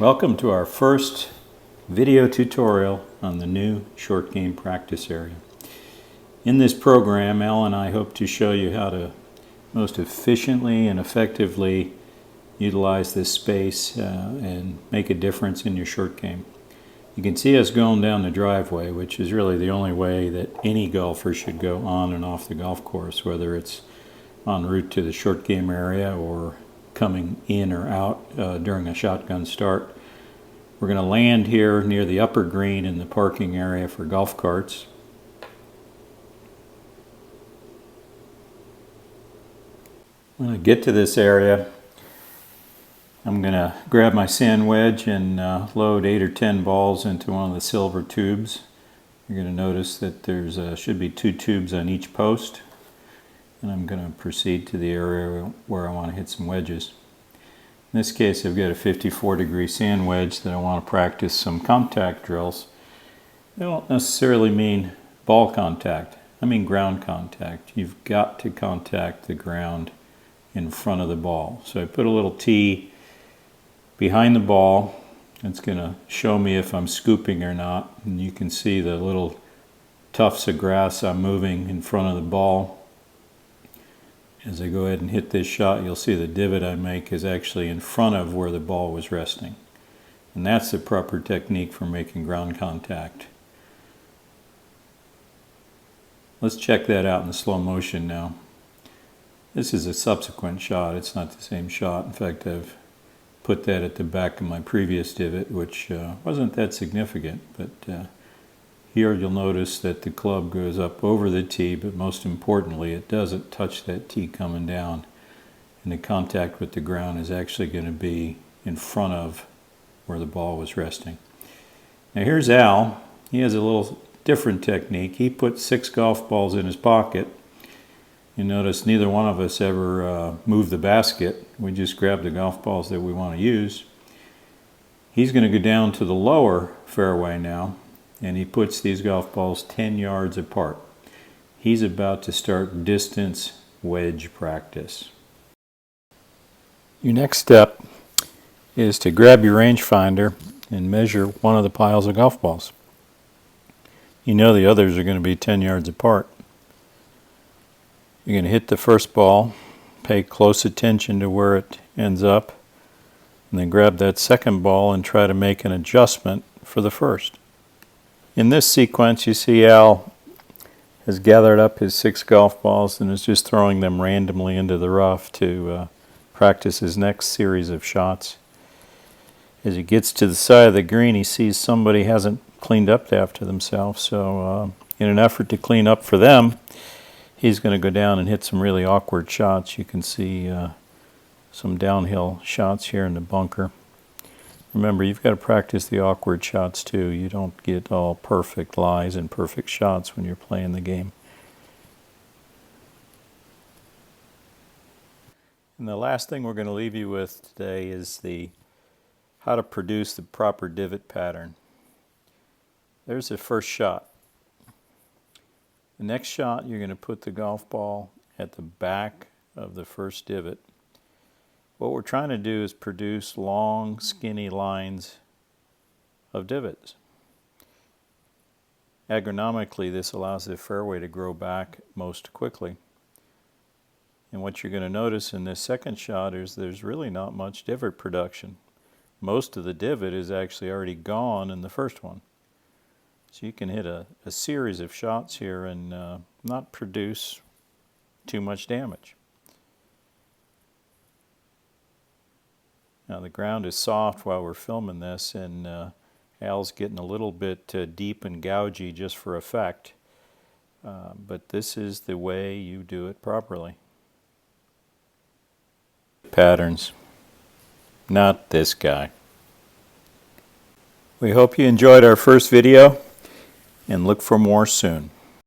Welcome to our first video tutorial on the new short game practice area. In this program, Al and I hope to show you how to most efficiently and effectively utilize this space and make a difference in your short game. You can see us going down the driveway, which is really the only way that any golfer should go on and off the golf course, whether it's en route to the short game area or coming in or out during a shotgun start. We're going to land here near the upper green in the parking area for golf carts. When I get to this area, I'm going to grab my sand wedge and load 8 or 10 balls into one of the silver tubes. You're going to notice that there's should be 2 tubes on each post. And I'm going to proceed to the area where I want to hit some wedges. In this case, I've got a 54-degree sand wedge that I want to practice some contact drills. They don't necessarily mean ball contact. I mean ground contact. You've got to contact the ground in front of the ball. So I put a little tee behind the ball. It's going to show me if I'm scooping or not. And you can see the little tufts of grass I'm moving in front of the ball. As I go ahead and hit this shot, you'll see the divot I make is actually in front of where the ball was resting. And that's the proper technique for making ground contact. Let's check that out in slow motion now. This is a subsequent shot. It's not the same shot. In fact, I've put that at the back of my previous divot, which wasn't that significant. But here you'll notice that the club goes up over the tee, but most importantly, it doesn't touch that tee coming down. And the contact with the ground is actually going to be in front of where the ball was resting. Now here's Al. He has a little different technique. He put 6 golf balls in his pocket. You notice neither one of us ever moved the basket. We just grabbed the golf balls that we want to use. He's going to go down to the lower fairway now, and he puts these golf balls 10 yards apart. He's about to start distance wedge practice. Your next step is to grab your rangefinder and measure one of the piles of golf balls. You know the others are going to be 10 yards apart. You're going to hit the first ball, pay close attention to where it ends up, and then grab that second ball and try to make an adjustment for the first. In this sequence, you see Al has gathered up his 6 golf balls and is just throwing them randomly into the rough to practice his next series of shots. As he gets to the side of the green, he sees somebody hasn't cleaned up after themselves. So in an effort to clean up for them, he's going to go down and hit some really awkward shots. You can see some downhill shots here in the bunker. Remember, you've got to practice the awkward shots too. You don't get all perfect lies and perfect shots when you're playing the game. And the last thing we're going to leave you with today is how to produce the proper divot pattern. There's the first shot. The next shot, you're going to put the golf ball at the back of the first divot. What we're trying to do is produce long, skinny lines of divots. Agronomically, this allows the fairway to grow back most quickly. And what you're going to notice in this second shot is there's really not much divot production. Most of the divot is actually already gone in the first one. So you can hit a series of shots here and not produce too much damage. Now the ground is soft while we're filming this, and Al's getting a little bit deep and gougy just for effect. But this is the way you do it properly. Patterns. Not this guy. We hope you enjoyed our first video, and look for more soon.